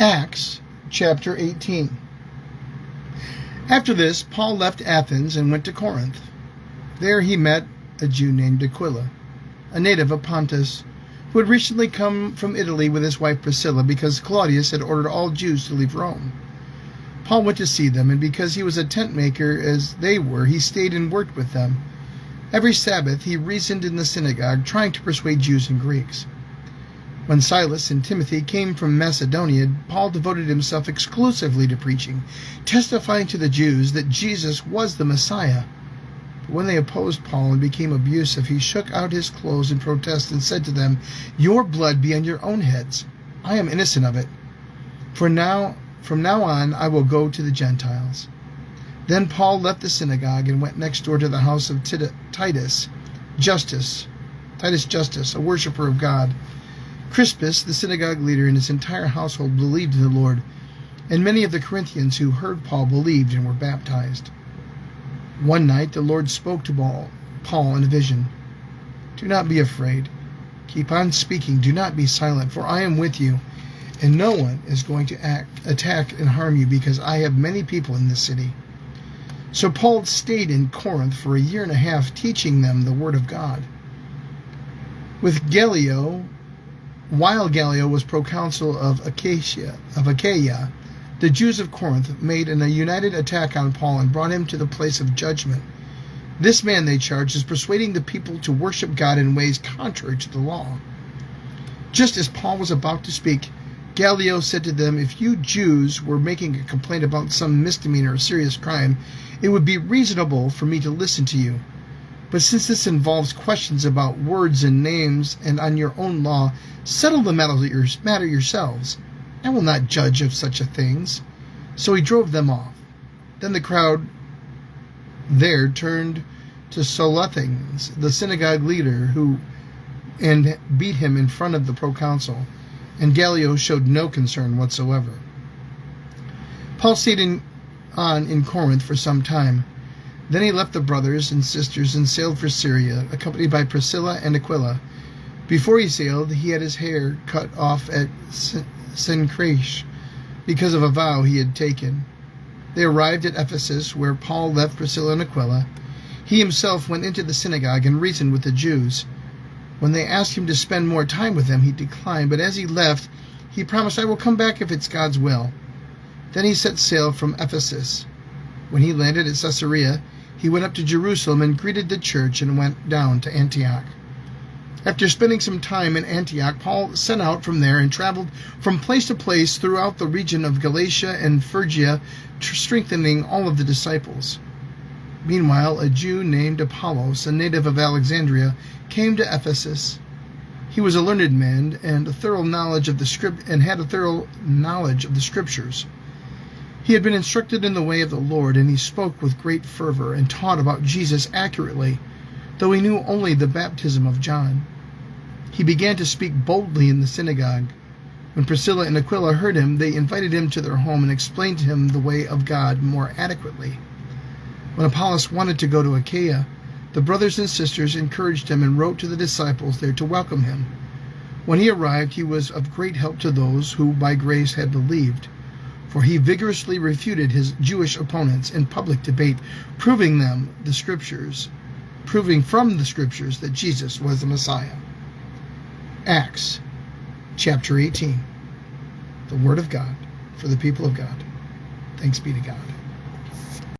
Acts chapter 18. After this, Paul left Athens and went to Corinth. There he met a Jew named Aquila, a native of Pontus, who had recently come from Italy with his wife Priscilla because Claudius had ordered all Jews to leave Rome. Paul went to see them, and because he was a tent maker as they were, he stayed and worked with them. Every Sabbath he reasoned in the synagogue, trying to persuade Jews and Greeks. When Silas and Timothy came from Macedonia, Paul devoted himself exclusively to preaching, testifying to the Jews that Jesus was the Messiah. But when they opposed Paul and became abusive, he shook out his clothes in protest and said to them, "Your blood be on your own heads. I am innocent of it. From now on I will go to the Gentiles." Then Paul left the synagogue and went next door to the house of Titus Justus, a worshiper of God. Crispus, the synagogue leader, and his entire household believed in the Lord, and many of the Corinthians who heard Paul believed and were baptized. One night the Lord spoke to Paul in a vision. "Do not be afraid. Keep on speaking. Do not be silent, for I am with you, and no one is going to attack and harm you, because I have many people in this city." So Paul stayed in Corinth for a year and a half, teaching them the word of God. While Gallio was proconsul of Achaia, the Jews of Corinth made a united attack on Paul and brought him to the place of judgment. This man, they charged, is persuading the people to worship God in ways contrary to the law. Just as Paul was about to speak, Gallio said to them, "If you Jews were making a complaint about some misdemeanor or serious crime, it would be reasonable for me to listen to you. But since this involves questions about words and names and on your own law, settle the matter yourselves. I will not judge of such things." So he drove them off. Then the crowd there turned to Solathines, the synagogue leader, and beat him in front of the proconsul, and Gallio showed no concern whatsoever. Paul stayed on in Corinth for some time. Then he left the brothers and sisters and sailed for Syria, accompanied by Priscilla and Aquila. Before he sailed, he had his hair cut off at Cenchreae because of a vow he had taken. They arrived at Ephesus, where Paul left Priscilla and Aquila. He himself went into the synagogue and reasoned with the Jews. When they asked him to spend more time with them, he declined, but as he left, he promised, "I will come back if it's God's will." Then he set sail from Ephesus. When he landed at Caesarea, he went up to Jerusalem and greeted the church and went down to Antioch. After spending some time in Antioch, Paul set out from there and traveled from place to place throughout the region of Galatia and Phrygia, strengthening all of the disciples. Meanwhile, a Jew named Apollos, a native of Alexandria, came to Ephesus. He was a learned man and had a thorough knowledge of the Scriptures. He had been instructed in the way of the Lord, and he spoke with great fervor and taught about Jesus accurately, though he knew only the baptism of John. He began to speak boldly in the synagogue. When Priscilla and Aquila heard him, they invited him to their home and explained to him the way of God more adequately. When Apollos wanted to go to Achaia, the brothers and sisters encouraged him and wrote to the disciples there to welcome him. When he arrived, he was of great help to those who by grace had believed, for he vigorously refuted his Jewish opponents in public debate, proving from the Scriptures that Jesus was the Messiah. Acts chapter 18. The Word of God for the people of God. Thanks be to God.